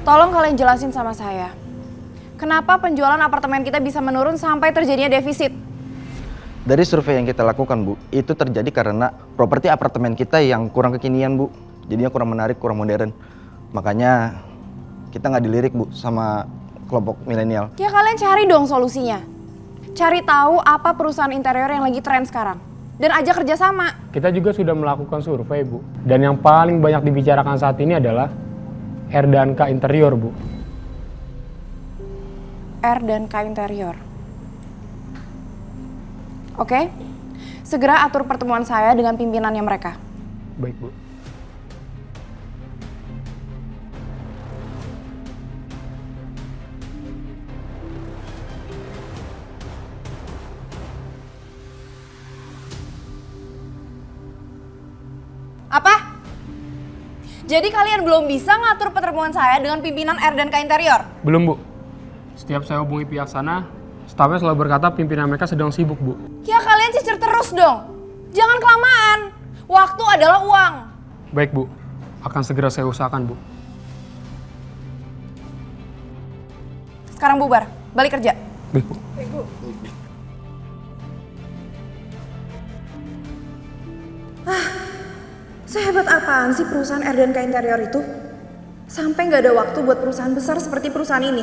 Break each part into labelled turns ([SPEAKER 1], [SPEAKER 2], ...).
[SPEAKER 1] Tolong kalian jelasin sama saya. Kenapa penjualan apartemen kita bisa menurun sampai terjadinya defisit?
[SPEAKER 2] Dari survei yang kita lakukan, Bu, itu terjadi karena properti apartemen kita yang kurang kekinian, Bu. Jadinya kurang menarik, kurang modern. Makanya kita nggak dilirik, Bu, sama kelompok milenial.
[SPEAKER 1] Ya kalian cari dong solusinya. Cari tahu apa perusahaan interior yang lagi tren sekarang. Dan ajak kerjasama.
[SPEAKER 3] Kita juga sudah melakukan survei, Bu. Dan yang paling banyak dibicarakan saat ini adalah R&K Interior, Bu.
[SPEAKER 1] R&K Interior. Oke, segera atur pertemuan saya dengan pimpinannya mereka.
[SPEAKER 3] Baik, Bu.
[SPEAKER 1] Apa? Jadi kalian belum bisa ngatur pertemuan saya dengan pimpinan R&K Interior?
[SPEAKER 3] Belum, Bu. Setiap saya hubungi pihak sana, stafnya selalu berkata pimpinan mereka sedang sibuk, Bu.
[SPEAKER 1] Ya kalian cicir terus dong. Jangan kelamaan. Waktu adalah uang.
[SPEAKER 3] Baik, Bu. Akan segera saya usahakan, Bu.
[SPEAKER 1] Sekarang bubar, balik kerja.
[SPEAKER 3] Baik, Bu.
[SPEAKER 1] Sehebat apaan sih perusahaan R&K Interior itu? Sampai nggak ada waktu buat perusahaan besar seperti perusahaan ini.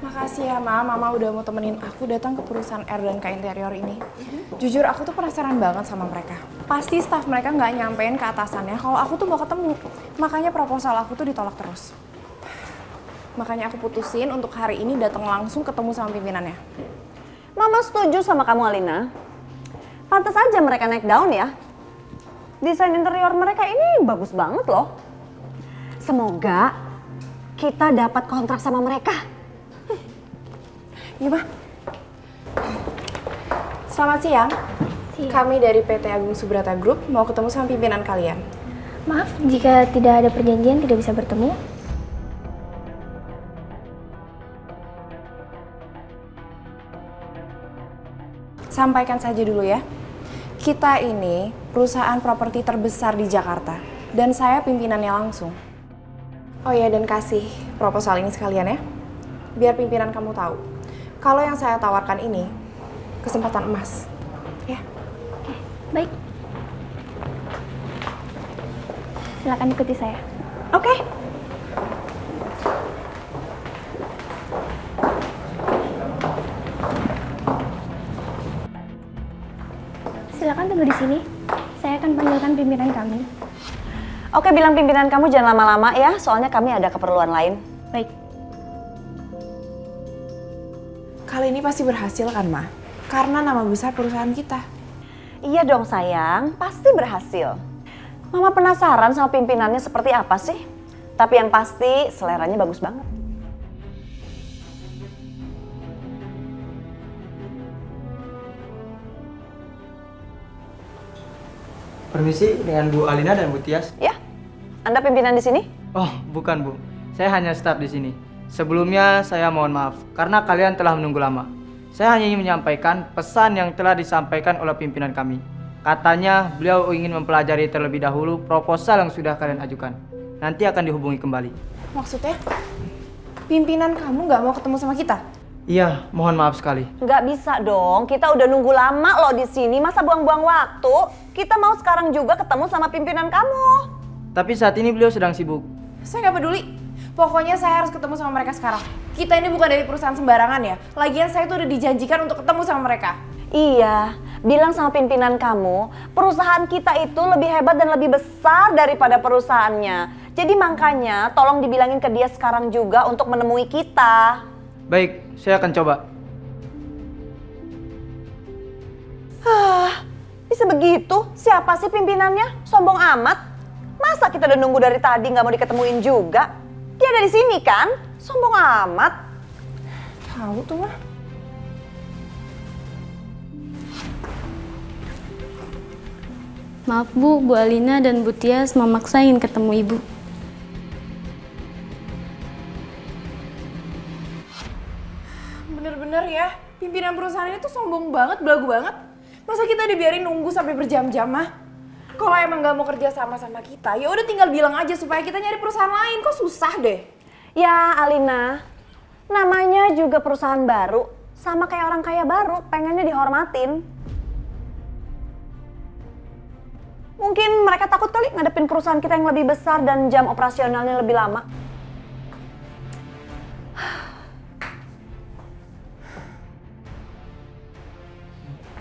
[SPEAKER 1] Makasih ya Mama udah mau temenin aku datang ke perusahaan R&K Interior ini. Jujur aku tuh penasaran banget sama mereka. Pasti staf mereka nggak nyampein ke atasannya kalau aku tuh mau ketemu. Makanya proposal aku tuh ditolak terus. Makanya aku putusin untuk hari ini datang langsung ketemu sama pimpinannya.
[SPEAKER 4] Mama setuju sama kamu, Alina. Pantas aja mereka naik daun ya. Desain interior mereka ini bagus banget loh. Semoga kita dapat kontrak sama mereka.
[SPEAKER 1] Iya, Ma. Selamat siang. Kami dari PT Agung Subrata Group mau ketemu sama pimpinan kalian.
[SPEAKER 5] Maaf, jika tidak ada perjanjian tidak bisa bertemu.
[SPEAKER 1] Sampaikan saja dulu ya. Kita ini perusahaan properti terbesar di Jakarta. Dan saya pimpinannya langsung. Oh ya, dan kasih proposal ini sekalian ya. Biar pimpinan kamu tahu. Kalau yang saya tawarkan ini, kesempatan emas. Ya.
[SPEAKER 5] Oke, baik. Silakan ikuti saya.
[SPEAKER 4] Oke.
[SPEAKER 5] Silakan tunggu di sini. Saya akan panggilkan pimpinan kami.
[SPEAKER 4] Oke, bilang pimpinan kamu jangan lama-lama ya, soalnya kami ada keperluan lain.
[SPEAKER 5] Baik.
[SPEAKER 1] Kali ini pasti berhasil kan, Ma? Karena nama besar perusahaan kita.
[SPEAKER 4] Iya dong sayang, pasti berhasil. Mama penasaran sama pimpinannya seperti apa sih? Tapi yang pasti seleranya bagus banget.
[SPEAKER 6] Permisi dengan Bu Alina dan Bu Tias.
[SPEAKER 4] Ya, Anda pimpinan di sini?
[SPEAKER 6] Oh, bukan Bu. Saya hanya staf di sini. Sebelumnya saya mohon maaf karena kalian telah menunggu lama. Saya hanya ingin menyampaikan pesan yang telah disampaikan oleh pimpinan kami. Katanya beliau ingin mempelajari terlebih dahulu proposal yang sudah kalian ajukan. Nanti akan dihubungi kembali.
[SPEAKER 1] Maksudnya, pimpinan kamu nggak mau ketemu sama kita?
[SPEAKER 6] Iya, mohon maaf sekali.
[SPEAKER 4] Nggak bisa dong, kita udah nunggu lama loh di sini. Masa buang-buang waktu? Kita mau sekarang juga ketemu sama pimpinan kamu.
[SPEAKER 6] Tapi saat ini beliau sedang sibuk.
[SPEAKER 1] Saya nggak peduli. Pokoknya saya harus ketemu sama mereka sekarang. Kita ini bukan dari perusahaan sembarangan ya. Lagian saya tuh udah dijanjikan untuk ketemu sama mereka.
[SPEAKER 4] Iya, bilang sama pimpinan kamu, perusahaan kita itu lebih hebat dan lebih besar daripada perusahaannya. Jadi makanya tolong dibilangin ke dia sekarang juga untuk menemui kita.
[SPEAKER 6] Baik, saya akan coba.
[SPEAKER 4] Bisa begitu? Siapa sih pimpinannya? Sombong amat. Masa kita udah nunggu dari tadi nggak mau diketemuin juga? Dia ada di sini kan? Sombong amat.
[SPEAKER 1] Tahu tuh, Mah.
[SPEAKER 7] Maaf Bu, Bu Alina dan Bu Tias memaksa ingin ketemu Ibu.
[SPEAKER 1] Bener-bener ya, pimpinan perusahaan ini tuh sombong banget, belagu banget. Masa kita dibiarin nunggu sampai berjam-jam, Mah? Kalau emang nggak mau kerja sama kita, ya udah tinggal bilang aja supaya kita nyari perusahaan lain. Kok susah deh?
[SPEAKER 4] Ya Alina, namanya juga perusahaan baru, sama kayak orang kaya baru, pengennya dihormatin. Mungkin mereka takut kali ngadepin perusahaan kita yang lebih besar dan jam operasionalnya lebih lama.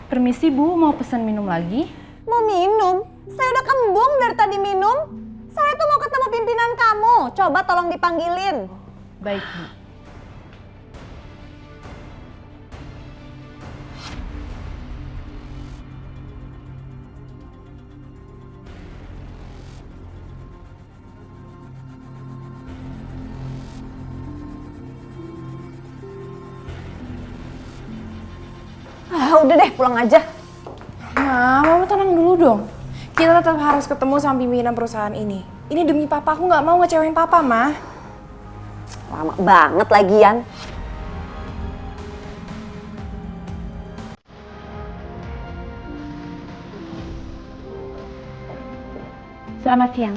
[SPEAKER 8] Permisi Bu, mau pesan minum lagi?
[SPEAKER 4] Mau minum? Saya udah kembung dari tadi minum. Saya tuh mau ketemu pimpinan kamu. Coba tolong dipanggilin.
[SPEAKER 8] Baik Bu.
[SPEAKER 4] Udah deh, pulang aja.
[SPEAKER 1] Nah, Mama tenang dulu dong. Kita tetap harus ketemu sama pimpinan perusahaan ini. Ini demi papa, aku nggak mau ngecewain papa, Ma.
[SPEAKER 4] Lama banget lagian.
[SPEAKER 5] Selamat siang.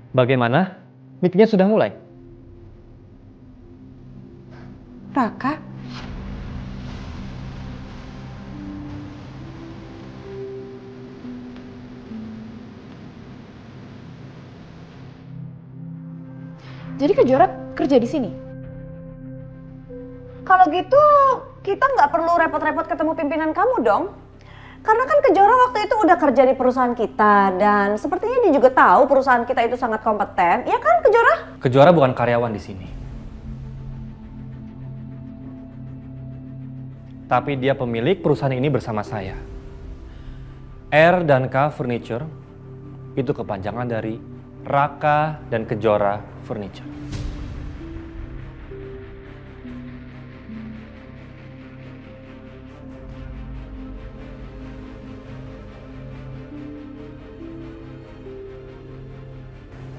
[SPEAKER 9] Bagaimana? Meetingnya sudah mulai?
[SPEAKER 1] Raka? Jadi Kejora kerja di sini?
[SPEAKER 4] Kalau gitu, kita nggak perlu repot-repot ketemu pimpinan kamu dong. Karena kan Kejora waktu itu udah kerja di perusahaan kita dan sepertinya dia juga tahu perusahaan kita itu sangat kompeten. Ya kan Kejora?
[SPEAKER 9] Kejora bukan karyawan di sini. Tapi dia pemilik perusahaan ini bersama saya. R&K Furniture itu kepanjangan dari Raka dan Kejora Furniture.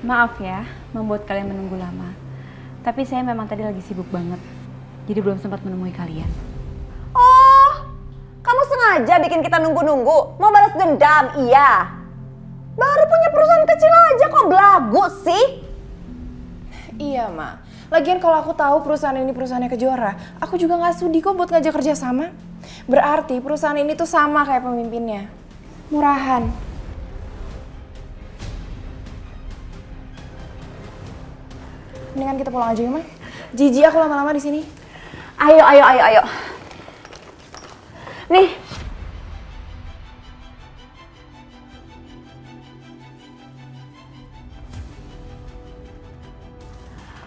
[SPEAKER 8] Maaf ya, membuat kalian menunggu lama. Tapi saya memang tadi lagi sibuk banget. Jadi belum sempat menemui kalian.
[SPEAKER 4] Oh, kamu sengaja bikin kita nunggu-nunggu. Mau balas dendam, iya. Baru punya perusahaan kecil aja kok belagu sih?
[SPEAKER 1] Iya, Ma. Lagian kalau aku tahu perusahaan ini perusahaannya Kejora, aku juga nggak sudi kok buat ngajak kerja sama. Berarti perusahaan ini tuh sama kayak pemimpinnya. Murahan. Mendingan kita pulang aja ya, Ma. Jijik aku lama-lama di sini.
[SPEAKER 4] Ayo. Nih.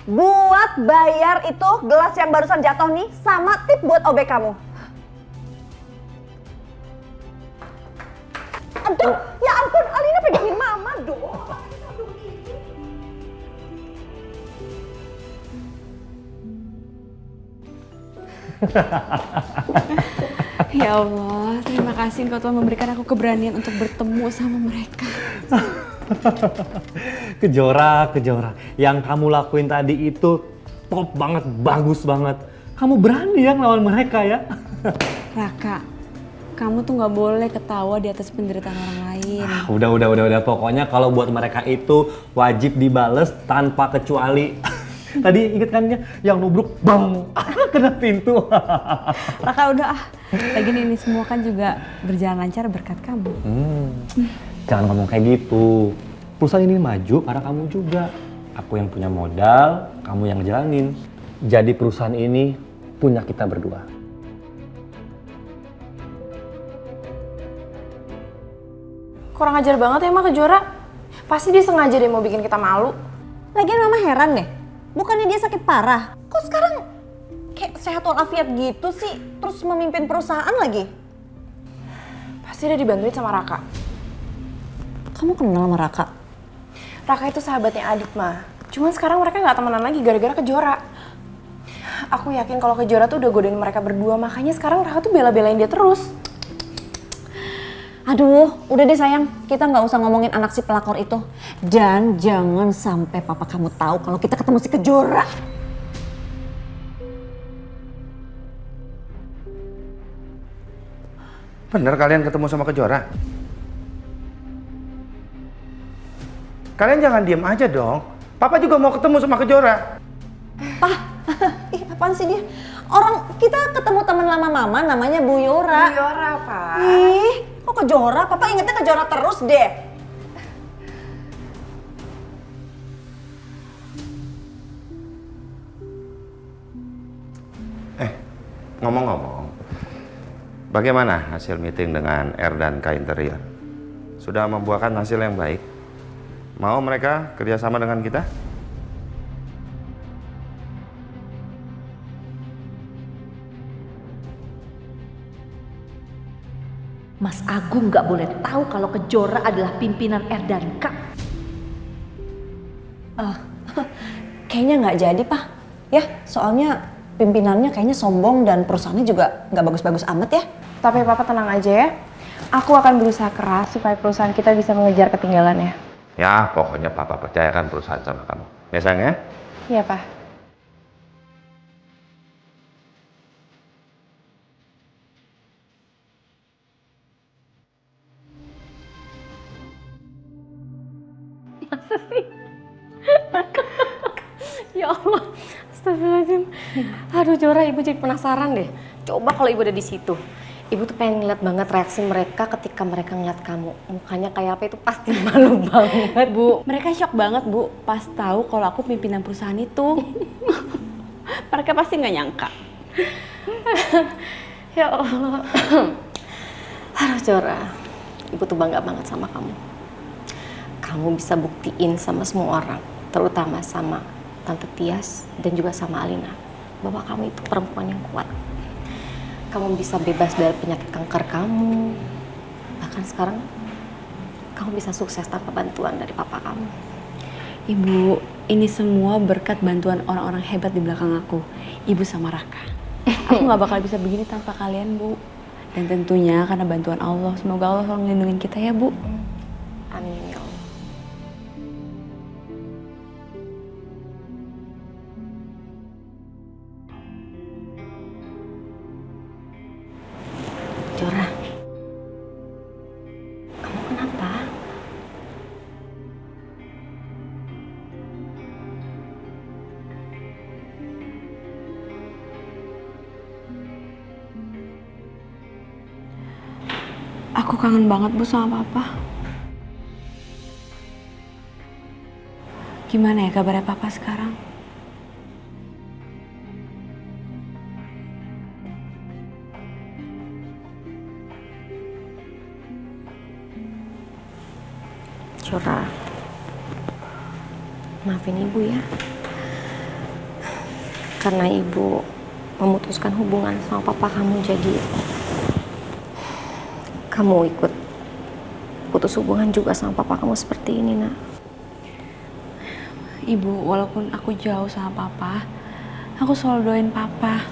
[SPEAKER 4] Buat bayar itu gelas yang barusan jatuh nih sama tip buat OB kamu. Aduh, ya ampun, Alina pegangin mama dong.
[SPEAKER 8] Ya Allah, terima kasih Engkau telah memberikan aku keberanian untuk bertemu sama mereka.
[SPEAKER 9] Kejora. Yang kamu lakuin tadi itu top banget, bagus banget. Kamu berani ya ngelawan mereka ya?
[SPEAKER 8] Raka, kamu tuh nggak boleh ketawa di atas penderitaan orang lain.
[SPEAKER 9] Udah. Pokoknya kalau buat mereka itu wajib dibales tanpa kecuali. Tadi inget kan ya, yang nubruk bang, kena pintu.
[SPEAKER 8] Raka udah lagian ini semua kan juga berjalan lancar berkat kamu.
[SPEAKER 9] Jangan ngomong kayak gitu. Perusahaan ini maju karena kamu juga. Aku yang punya modal, kamu yang jalanin. Jadi perusahaan ini punya kita berdua.
[SPEAKER 1] Kurang ajar banget ya, Ma, Kejora. Pasti dia sengaja deh mau bikin kita malu.
[SPEAKER 4] Lagian mama heran deh. Bukannya dia sakit parah, kok sekarang kayak sehat walafiat gitu sih, terus memimpin perusahaan lagi?
[SPEAKER 1] Pasti dia dibantuin sama Raka.
[SPEAKER 4] Kamu kenal sama Raka?
[SPEAKER 1] Raka itu sahabatnya Adit, Ma. Cuman sekarang mereka nggak temenan lagi gara-gara Kejora. Aku yakin kalau Kejora tuh udah godain mereka berdua, makanya sekarang Raka tuh bela-belain dia terus.
[SPEAKER 4] Aduh, udah deh sayang, kita nggak usah ngomongin anak si pelakor itu. Dan jangan sampai papa kamu tahu kalau kita ketemu si Kejora.
[SPEAKER 10] Bener kalian ketemu sama Kejora? Kalian jangan diem aja dong. Papa juga mau ketemu sama Kejora.
[SPEAKER 4] Pah, ih apaan sih dia? Orang kita ketemu teman lama mama namanya Bu Yora.
[SPEAKER 1] Bu Yora, Pak.
[SPEAKER 4] Ih, kok Kejora? Papa ingetnya Kejora terus deh.
[SPEAKER 10] Ngomong-ngomong, bagaimana hasil meeting dengan Erdan K Interior? Sudah membuahkan hasil yang baik? Mau mereka kerjasama dengan kita?
[SPEAKER 11] Mas Agung nggak boleh tahu kalau Kejora adalah pimpinan Erdanka.
[SPEAKER 4] Kayaknya nggak jadi, Pak. Ya, soalnya pimpinannya kayaknya sombong dan perusahaannya juga nggak bagus-bagus amat ya.
[SPEAKER 1] Tapi Papa tenang aja ya. Aku akan berusaha keras supaya perusahaan kita bisa mengejar ketinggalannya.
[SPEAKER 10] Ya, pokoknya Papa percayakan perusahaan sama kamu. Ya sayang ya?
[SPEAKER 1] Iya, Pak.
[SPEAKER 7] Ya Allah, astagfirullahaladzim. Aduh Jora, ibu jadi penasaran deh. Coba kalau ibu ada di situ. Ibu tuh pengen ngeliat banget reaksi mereka ketika mereka ngeliat kamu. Mukanya kayak apa itu pasti malu banget.
[SPEAKER 8] Bu, mereka shock banget Bu pas tahu kalau aku pimpinan perusahaan itu. Mereka pasti nggak nyangka.
[SPEAKER 7] Ya Allah. Aduh Jora, ibu tuh bangga banget sama kamu. Kamu bisa buktiin sama semua orang, terutama sama Tante Tias dan juga sama Alina, bahwa kamu itu perempuan yang kuat. Kamu bisa bebas dari penyakit kanker kamu. Bahkan sekarang kamu bisa sukses tanpa bantuan dari papa kamu.
[SPEAKER 8] Ibu, ini semua berkat bantuan orang-orang hebat di belakang aku. Ibu sama Raka. Aku nggak bakal bisa begini tanpa kalian, Bu. Dan tentunya karena bantuan Allah. Semoga Allah selalu melindungi kita ya, Bu.
[SPEAKER 7] Amin ya Allah. Jora, kamu kenapa?
[SPEAKER 8] Aku kangen banget Bu sama Papa. Gimana ya kabarnya Papa sekarang?
[SPEAKER 7] Jora, maafin ibu ya. Karena ibu memutuskan hubungan sama papa kamu, jadi kamu ikut putus hubungan juga sama papa kamu seperti ini, Nak.
[SPEAKER 8] Ibu, walaupun aku jauh sama Papa, aku selalu doain Papa.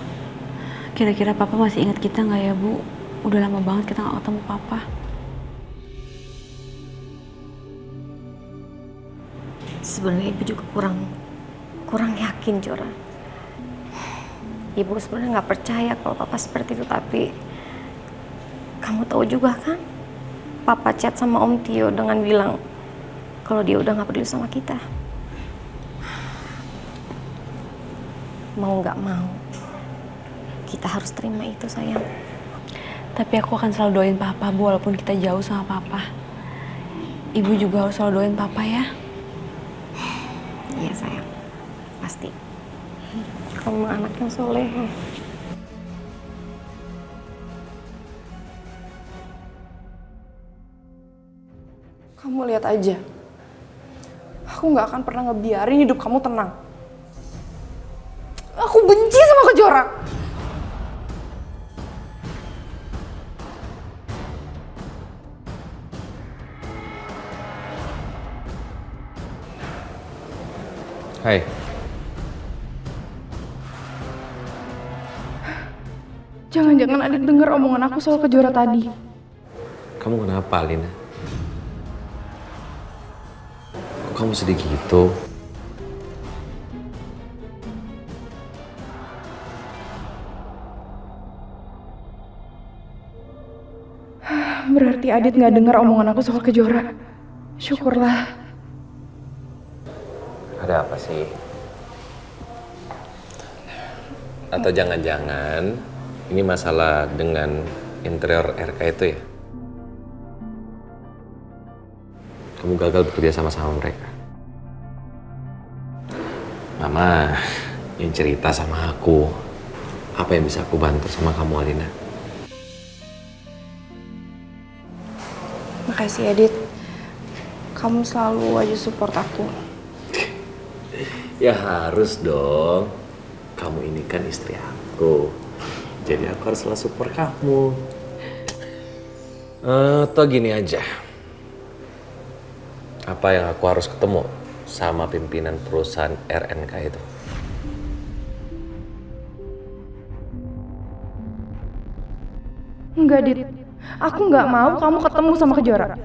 [SPEAKER 8] Kira-kira Papa masih ingat kita nggak ya, Bu? Udah lama banget kita nggak ketemu Papa.
[SPEAKER 7] Sebenarnya ibu juga kurang yakin, Jora. Ibu sebenarnya nggak percaya kalau papa seperti itu, tapi kamu tahu juga kan, papa chat sama Om Tio dengan bilang kalau dia udah nggak peduli sama kita. Mau nggak mau, kita harus terima itu, sayang.
[SPEAKER 8] Tapi aku akan selalu doain Papa, Bu, walaupun kita jauh sama Papa. Ibu juga harus selalu doain Papa ya.
[SPEAKER 7] Iya sayang, pasti. Kamu anak yang soleh.
[SPEAKER 1] Kamu lihat aja. Aku nggak akan pernah ngebiarin hidup kamu tenang. Aku benci sama Kejora.
[SPEAKER 12] Hai.
[SPEAKER 1] Jangan-jangan Adit dengar omongan aku soal Kejora tadi.
[SPEAKER 12] Kamu kenapa, Alina? Kok kamu sedih gitu?
[SPEAKER 1] Berarti Adit nggak dengar omongan aku soal Kejora. Syukurlah.
[SPEAKER 12] Ada apa sih? Atau jangan-jangan ini masalah dengan interior RK itu ya? Kamu gagal bekerja sama mereka. Mama yang cerita sama aku, apa yang bisa aku bantu sama kamu, Alina?
[SPEAKER 1] Makasih Adit. Kamu selalu aja support aku.
[SPEAKER 12] Ya harus dong. Kamu ini kan istri aku. Jadi aku harus selalu support kamu. Atau gini aja. Apa yang aku harus ketemu sama pimpinan perusahaan RNK itu?
[SPEAKER 1] Enggak, Dit. Aku nggak mau kamu ketemu sama Kejora.